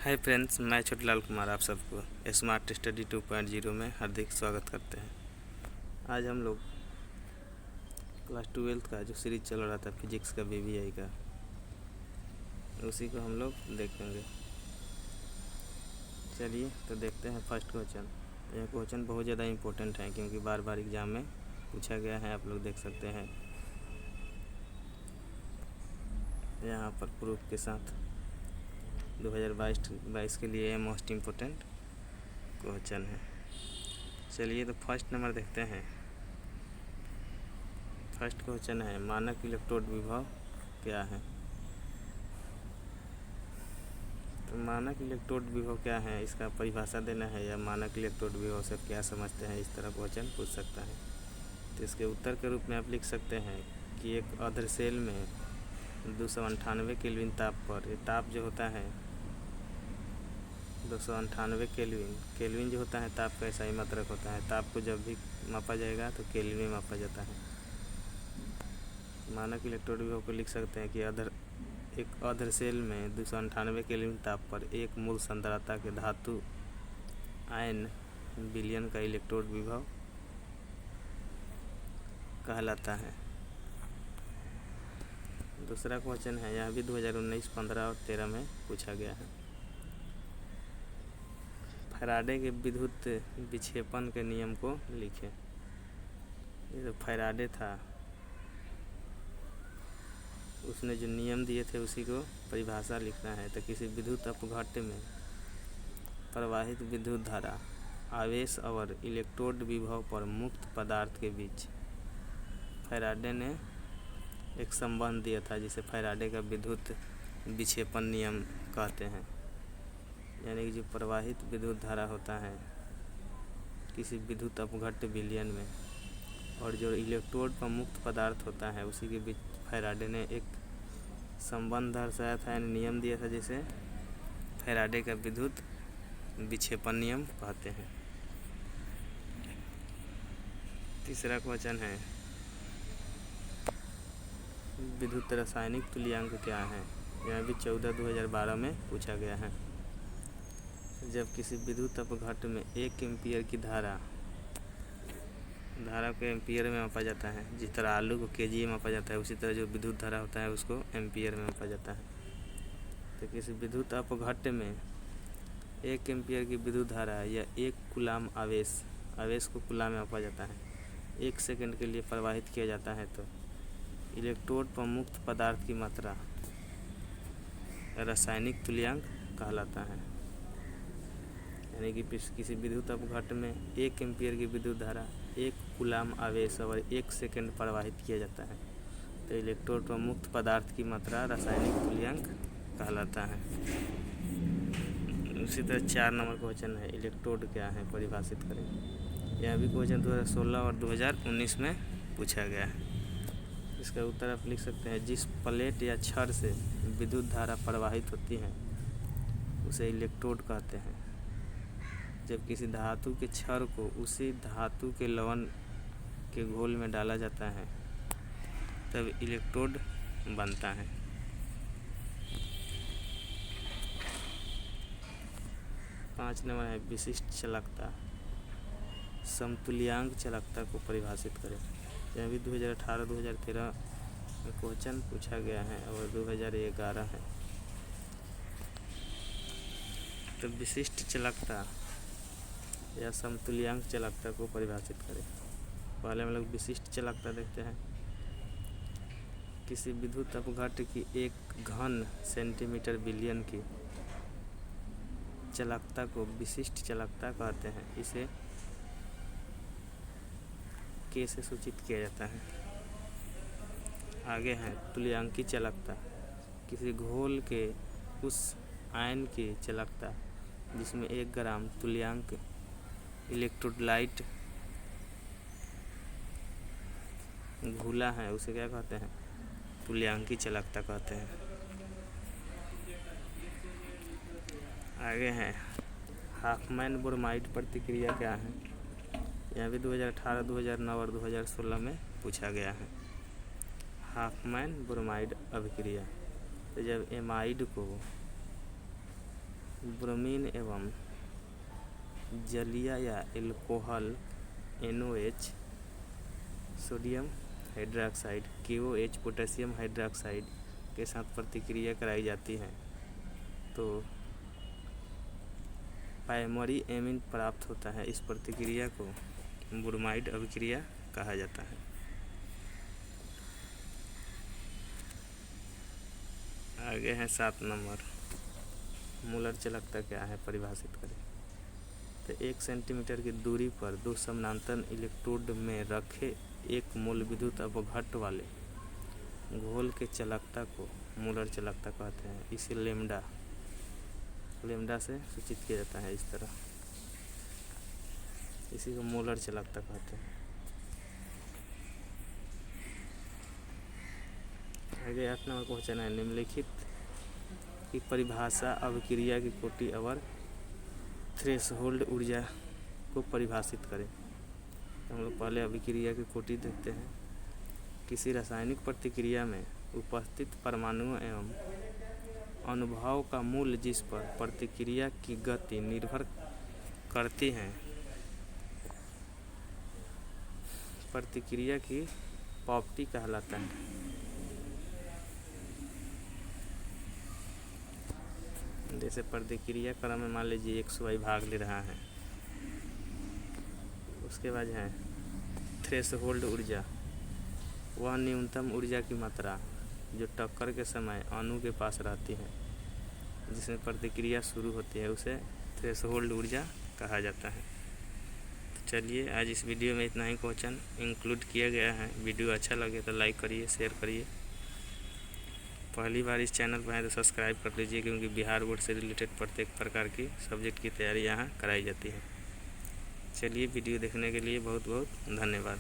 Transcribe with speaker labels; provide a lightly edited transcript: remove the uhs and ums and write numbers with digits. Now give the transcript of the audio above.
Speaker 1: Hi friends, मैं छोटूलाल कुमार आप सबको स्मार्ट स्टडी 2.0 में हार्दिक स्वागत करते हैं। आज हम लोग क्लास 12 का जो सीरीज चल रहा था फिजिक्स का बीबीआई का, उसी को हम लोग देखेंगे। चलिए तो देखते हैं फर्स्ट क्वेश्चन। यह क्वेश्चन बहुत ज़्यादा इम्पोर्टेंट है क्योंकि बार बार एग्ज़ाम में पूछा गया है। आप लोग देख सकते हैं यहाँ पर प्रूफ के साथ 2022 के लिए मोस्ट इम्पोर्टेंट क्वेश्चन है। चलिए तो फर्स्ट नंबर देखते हैं। फर्स्ट क्वेश्चन है, मानक इलेक्ट्रोड विभव क्या है। तो मानक इलेक्ट्रोड विभव क्या है, इसका परिभाषा देना है या मानक इलेक्ट्रोड विभव से क्या समझते हैं, इस तरह क्वेश्चन पूछ सकता है। तो इसके उत्तर के रूप में आप लिख सकते हैं कि एक अधर सेल में 298 केल्विन ताप पर, ये ताप जो होता है 298 केल्विन जो होता है ताप का ऐसा ही मात्रक होता है। ताप को जब भी मापा जाएगा तो केल्विन में मापा जाता है। मानक इलेक्ट्रोड विभव को लिख सकते हैं कि एक अधर सेल में 298 केल्विन ताप पर एक मूल सांद्रता के धातु आयन विलयन का इलेक्ट्रोड विभव कहलाता है। दूसरा क्वेश्चन है, यह भी 2019, 15 और 13 में पूछा गया है। फैराडे के विद्युत विक्षेपण के नियम को लिखें। ये तो फैराडे था, उसने जो नियम दिए थे उसी को परिभाषा लिखना है। तो किसी विद्युत अपघट्य में प्रवाहित विद्युत धारा, आवेश और इलेक्ट्रोड विभव पर मुक्त पदार्थ के बीच फैराडे ने एक संबंध दिया था, जिसे फैराडे का विद्युत विक्षेपण नियम कहते हैं। यानी कि जो प्रवाहित विद्युत धारा होता है किसी विद्युत अपघट्य विलयन में, और जो इलेक्ट्रोड पर मुक्त पदार्थ होता है, उसी के बीच फैराडे ने एक संबंध दर्शाया था, यानी नियम दिया था, जिसे फैराडे का विद्युत विक्षेपण नियम कहते हैं। तीसरा क्वेश्चन है, विद्युत रासायनिक तुल्यांक क्या है। यह भी 14/2012 में पूछा गया है। जब किसी विद्युत अपघट्य में 1 एम्पीयर की धारा को एम्पीयर में मापा जाता है, जिस तरह आलू को केजी में मापा जाता है, उसी तरह जो विद्युत धारा होता है उसको एम्पीयर में मापा जाता है। तो किसी विद्युत अपघट्य में 1 एम्पीयर की विद्युत धारा या 1 कूलाम आवेश को कूलाम में मापा जाता है, 1 सेकंड के लिए प्रवाहित किया जाता है, तो इलेक्ट्रोड पर मुक्त पदार्थ की मात्रा रासायनिक तुल्यांक कहलाता है। यानी कि किसी विद्युत अपघट्य में 1 एम्पीयर की विद्युत धारा, 1 कूलाम आवेश और 1 सेकंड प्रवाहित किया जाता है, तो इलेक्ट्रोड पर मुक्त पदार्थ की मात्रा रासायनिक तुल्यांक कहलाता है। उसी तरह 4 नंबर क्वेश्चन है, इलेक्ट्रोड क्या है, परिभाषित करें। यह भी क्वेश्चन 2016 और 2019 में पूछा गया है। इसका उत्तर आप लिख सकते हैं, जिस प्लेट या छड़ से विद्युत धारा प्रवाहित होती है उसे इलेक्ट्रोड कहते हैं। जब किसी धातु के छड़ को उसी धातु के लवण के घोल में डाला जाता है तब इलेक्ट्रोड बनता है। पाँच नंबर है, विशिष्ट चालकता, समतुल्यांक चालकता को परिभाषित करें। यह भी 2018-2013 में क्वेश्चन पूछा गया है और 2011 है। तो विशिष्ट चालकता या समतुल्यांक चालकता को परिभाषित करें। पहले हम लोग विशिष्ट चालकता देखते हैं। किसी विद्युत अपघट्य की 1 घन सेंटीमीटर विलयन की चालकता को विशिष्ट चालकता कहते हैं। इसे K से सूचित किया जाता है। आगे है तुल्यांकी चालकता, किसी घोल के उस आयन की चालकता जिसमें 1 ग्राम तुल्यांक इलेक्ट्रोलाइट घुला है, उसे क्या कहते हैं, तुल्यांकी चालकता कहते हैं। आगे है हाफमैन ब्रोमाइड प्रतिक्रिया क्या है। यह भी 2018, 2009 और 2016 में पूछा गया है। हाफमैन ब्रोमाइड अभिक्रिया, तो जब एमाइड को ब्रोमीन एवं जलीय या alcohol NOH, sodium hydroxide KOH, potassium hydroxide के साथ प्रतिक्रिया कराई जाती है तो प्राइमरी एमीन प्राप्त होता है। इस प्रतिक्रिया को ब्रोमाइड अभिक्रिया कहा जाता है। आगे है 7 नंबर, मूलर चालकता क्या है, परिभाषित करें। तो 1 सेंटीमीटर की दूरी पर 2 समानांतर इलेक्ट्रोड में रखे 1 मोल विद्युत अपघट्ट वाले घोल के चालकता को मूलर चालकता कहते हैं। इसे लेम्डा से सूचित किया जाता है। इस तरह इसी को मूलर चालकता कहते हैं। आगे 8 नंबर क्वेश्चन है, निम्नलिखित की परिभाषा अभिक्रिया की कोटि और थ्रेशोल्ड ऊर्जा को परिभाषित करें। हम लोग पहले अभिक्रिया की कोटि देखते हैं। किसी रासायनिक प्रतिक्रिया में उपस्थित परमाणुओं एवं अनुभव का मूल्य जिस पर प्रतिक्रिया की गति निर्भर करती है, प्रतिक्रिया की प्रॉपर्टी कहलाता है। जैसे प्रतिक्रिया क्रम में मान लीजिए 100 भाग ले रहा है। उसके बाद है थ्रेशोल्ड ऊर्जा, वह न्यूनतम ऊर्जा की मात्रा जो टक्कर के समय अणु के पास रहती है, जिसमें प्रतिक्रिया शुरू होती है, उसे थ्रेशोल्ड ऊर्जा कहा जाता है। तो चलिए, आज इस वीडियो में इतना ही क्वेश्चन इंक्लूड किया गया है। वीडियो अच्छा लगे तो लाइक करिए, शेयर करिए। पहली बार इस चैनल पर आए तो सब्सक्राइब कर लीजिए, क्योंकि बिहार बोर्ड से रिलेटेड प्रत्येक प्रकार की सब्जेक्ट की तैयारी यहाँ कराई जाती है। चलिए, वीडियो देखने के लिए बहुत बहुत धन्यवाद।